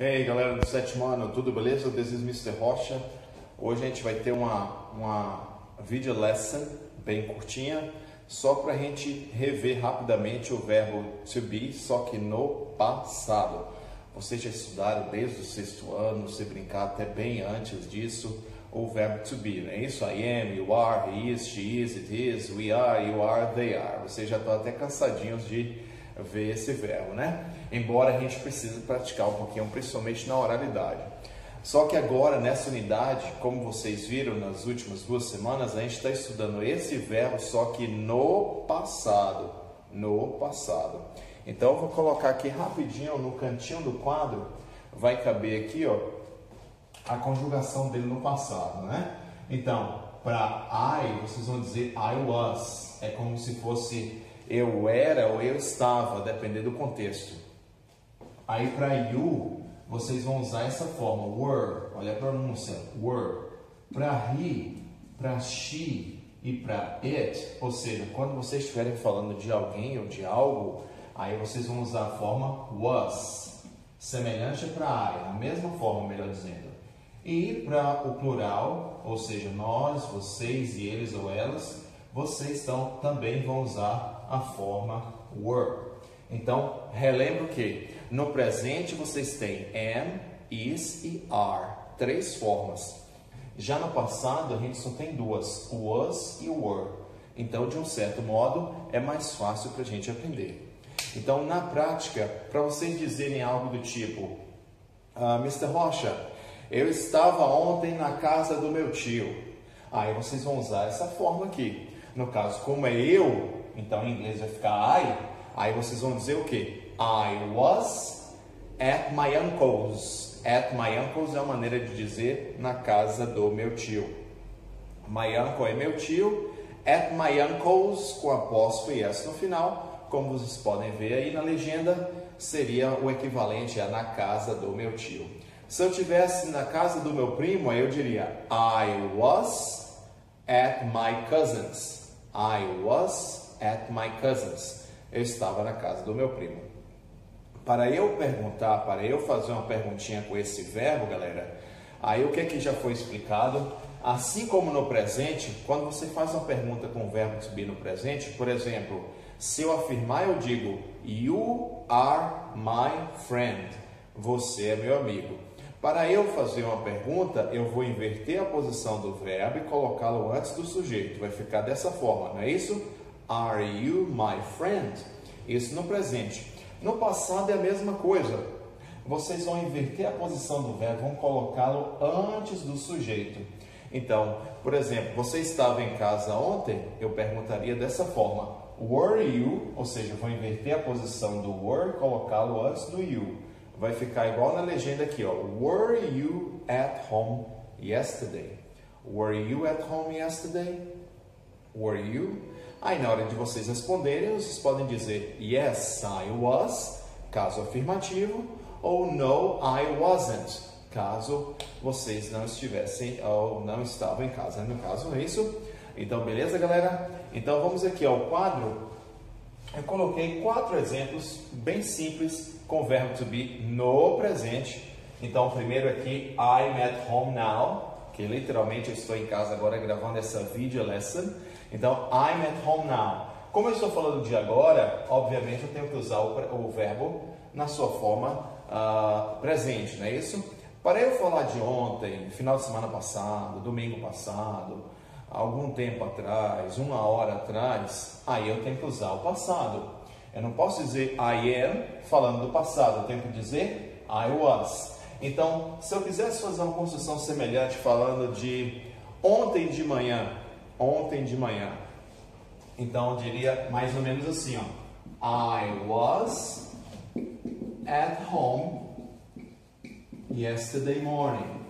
Hey galera do sétimo ano, tudo beleza? This is Mr. Rocha. Hoje a gente vai ter uma video lesson bem curtinha, só para a gente rever rapidamente o verbo to be, só que no passado. Vocês já estudaram desde o sexto ano, se brincar até bem antes disso, o verbo to be, não é isso? I am, you are, he is, she is, it is, we are, you are, they are. Vocês já estão até cansadinhos de ver esse verbo, né? Embora a gente precise praticar um pouquinho, principalmente na oralidade. Só que agora, nessa unidade, como vocês viram nas últimas 2 semanas, a gente está estudando esse verbo, só que no passado. No passado. Então, eu vou colocar aqui rapidinho, no cantinho do quadro, vai caber aqui, ó, a conjugação dele no passado, né? Então, para I, vocês vão dizer I was. É como se fosse eu era ou eu estava, dependendo do contexto. Aí para you, vocês vão usar essa forma, were, olha a pronúncia, were. Para he, para she e para it, ou seja, quando vocês estiverem falando de alguém ou de algo, aí vocês vão usar a forma was, semelhante para I, a mesma forma, melhor dizendo. E para o plural, ou seja, nós, vocês e eles ou elas, vocês também vão usar a forma were. Então, relembro que no presente vocês têm am, is e are, 3 formas. Já no passado a gente só tem 2, o was e o were. Então, de um certo modo, é mais fácil para a gente aprender. Então, na prática, para vocês dizerem algo do tipo, Mr. Rocha, eu estava ontem na casa do meu tio. Aí vocês vão usar essa forma aqui. No caso, como é eu, então em inglês vai ficar I. Aí vocês vão dizer o quê? I was at my uncle's. At my uncle's é uma maneira de dizer na casa do meu tio. My uncle é meu tio. At my uncle's, com apóstrofo e S no final. Como vocês podem ver aí na legenda, seria o equivalente a na casa do meu tio. Se eu estivesse na casa do meu primo, aí eu diria I was at my cousin's. I was at my cousin's. Eu estava na casa do meu primo. Para eu perguntar, para eu fazer uma perguntinha com esse verbo, galera, aí o que que já foi explicado? Assim como no presente, quando você faz uma pergunta com o verbo to be no presente, por exemplo, se eu afirmar, eu digo You are my friend. Você é meu amigo. Para eu fazer uma pergunta, eu vou inverter a posição do verbo e colocá-lo antes do sujeito. Vai ficar dessa forma, não é isso? Are you my friend? Isso no presente. No passado é a mesma coisa. Vocês vão inverter a posição do verbo, vão colocá-lo antes do sujeito. Então, por exemplo, você estava em casa ontem? Eu perguntaria dessa forma. Were you? Ou seja, vou inverter a posição do were e colocá-lo antes do you. Vai ficar igual na legenda aqui, ó. Were you at home yesterday? Were you at home yesterday? Were you? Aí na hora de vocês responderem, vocês podem dizer Yes, I was, caso afirmativo, ou No, I wasn't, caso vocês não estivessem ou não estavam em casa. No caso é isso. Então, beleza, galera? Então vamos aqui ao quadro. Eu coloquei 4 exemplos bem simples com o verbo to be no presente. Então, primeiro aqui, I'm at home now, que literalmente eu estou em casa agora gravando essa video lesson. Então, I'm at home now. Como eu estou falando de agora, obviamente eu tenho que usar o verbo na sua forma presente, não é isso? Para eu falar de ontem, final de semana passado, domingo passado, algum tempo atrás, 1 hora atrás, aí eu tenho que usar o passado. Eu não posso dizer I am falando do passado, eu tenho que dizer I was. Então, se eu quisesse fazer uma construção semelhante falando de ontem de manhã, então eu diria mais ou menos assim, ó. I was at home yesterday morning.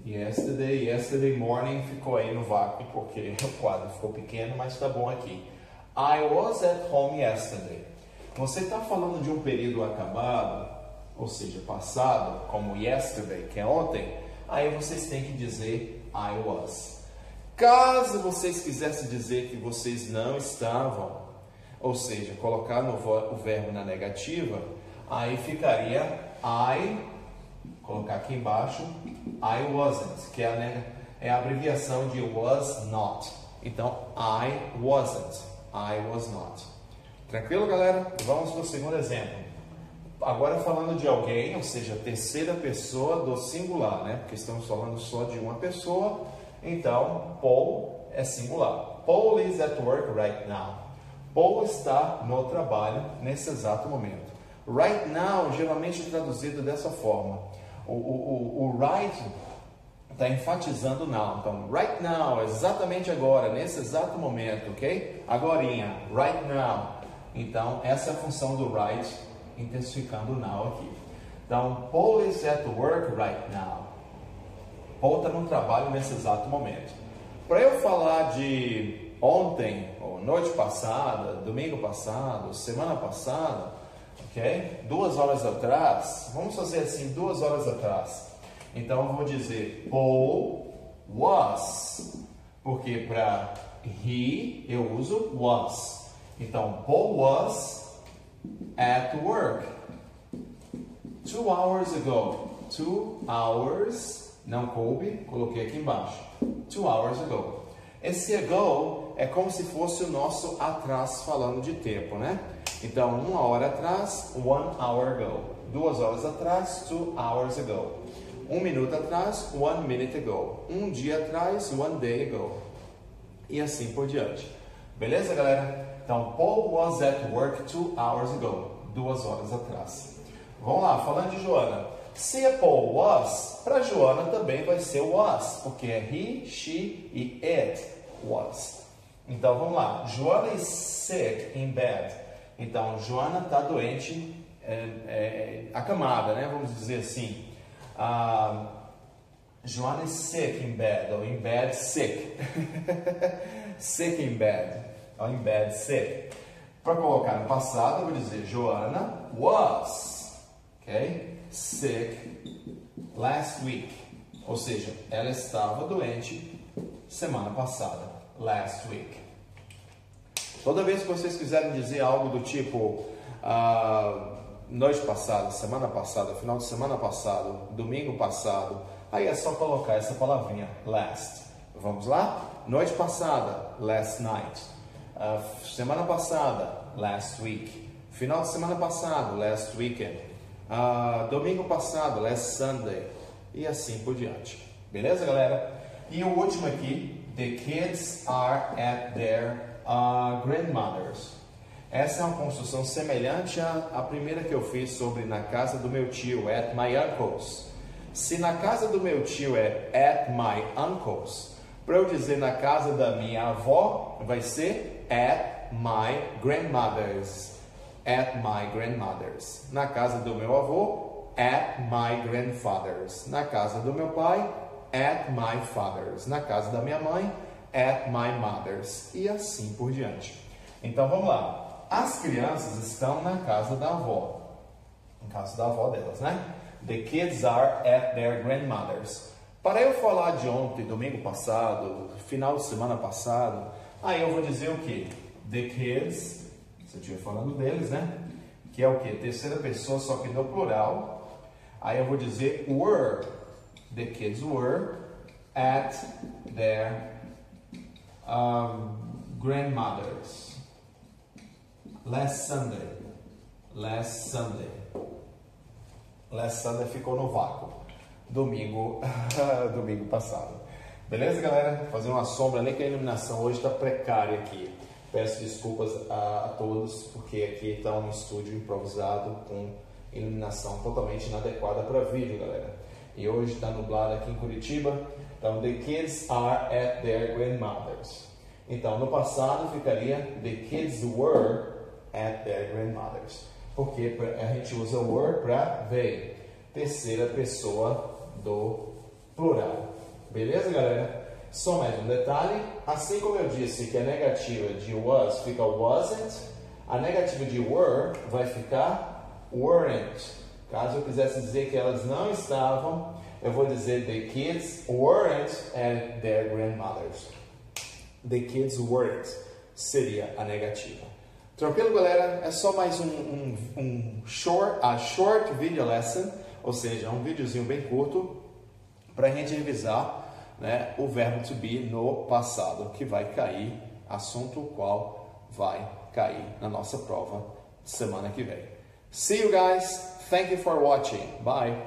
Yesterday morning ficou aí no vácuo porque o quadro ficou pequeno, mas tá bom aqui. I was at home yesterday. Você está falando de um período acabado, ou seja, passado, como yesterday, que é ontem, aí vocês têm que dizer I was. Caso vocês quisessem dizer que vocês não estavam, ou seja, colocar o verbo na negativa, Aí ficaria colocar aqui embaixo, I wasn't, que é a abreviação de was not. Então, I was not. Tranquilo, galera? Vamos para o segundo exemplo. Agora falando de alguém, ou seja, terceira pessoa do singular, né? Porque estamos falando só de uma pessoa. Então, Paul é singular. Paul is at work right now. Paul está no trabalho nesse exato momento. Right now, geralmente traduzido dessa forma. O right está enfatizando now. Então, right now, exatamente agora, nesse exato momento, ok? Agorinha, right now. Então, essa é a função do right, intensificando o now aqui. Então, Paul is at work right now. Paul está no trabalho nesse exato momento. Para eu falar de ontem, ou noite passada, domingo passado, semana passada, ok? 2 horas atrás, vamos fazer assim, 2 horas atrás. Então, eu vou dizer Paul was, porque para he eu uso was. Então, Paul was at work 2 hours ago. 2 hours, não coube, coloquei aqui embaixo. 2 hours ago. Esse ago é como se fosse o nosso atrás falando de tempo, né? Então, 1 hora atrás, 1 hour ago. 2 horas atrás, 2 hours ago. 1 minuto atrás, 1 minute ago. 1 dia atrás, 1 day ago. E assim por diante. Beleza, galera? Então, Paul was at work 2 hours ago. 2 horas atrás. Vamos lá, falando de Joana. Se é Paul was, para Joana também vai ser was, porque é he, she e it was. Então, vamos lá. Joana is sick in bed. Então, Joana está doente, acamada, né? Vamos dizer assim. Joana is sick in bed, ou in bed sick. Sick in bed, ou in bed sick. Para colocar no passado, eu vou dizer Joana was, ok? Sick last week. Ou seja, ela estava doente semana passada, last week. Toda vez que vocês quiserem dizer algo do tipo noite passada, semana passada, final de semana passado, domingo passado, aí é só colocar essa palavrinha, last. Vamos lá? Noite passada, last night. Semana passada, last week. Final de semana passado, last weekend. Domingo passado, last Sunday. E assim por diante. Beleza, galera? E o último aqui, the kids are at their grandmothers. Essa é uma construção semelhante à primeira que eu fiz sobre na casa do meu tio, at my uncle's. Se na casa do meu tio é at my uncle's, para eu dizer na casa da minha avó, vai ser at my grandmother's. At my grandmother's. Na casa do meu avô, at my grandfather's. Na casa do meu pai, at my father's. Na casa da minha mãe, at my mother's. E assim por diante. Então vamos lá. As crianças estão na casa da avó. Na casa da avó delas, né? The kids are at their grandmother's. Para eu falar de ontem, domingo passado, final de semana passado, aí eu vou dizer o que? The kids, se eu estiver falando deles, né? Que é o que? Terceira pessoa, só que no plural. Aí eu vou dizer were. The kids were at their grandmothers. Last Sunday. Last Sunday. Last Sunday ficou no vácuo. Domingo passado. Beleza, galera? Vou fazer uma sombra, nem que a iluminação hoje está precária aqui. Peço desculpas a todos, porque aqui está um estúdio improvisado com iluminação totalmente inadequada para vídeo, galera. E hoje está nublado aqui em Curitiba. Então, the kids are at their grandmothers. Então, no passado ficaria the kids were at their grandmothers. Porque a gente usa were para they. Terceira pessoa do plural. Beleza, galera? Só mais um detalhe. Assim como eu disse que a negativa de was fica wasn't, a negativa de were vai ficar weren't. Caso eu quisesse dizer que elas não estavam, eu vou dizer the kids weren't at their grandmothers. The kids weren't seria a negativa. Tranquilo, galera? É só mais um short video lesson, ou seja, um videozinho bem curto para a gente revisar, né, o verbo to be no passado, que vai cair, assunto qual vai cair na nossa prova semana que vem. See you guys. Thank you for watching. Bye.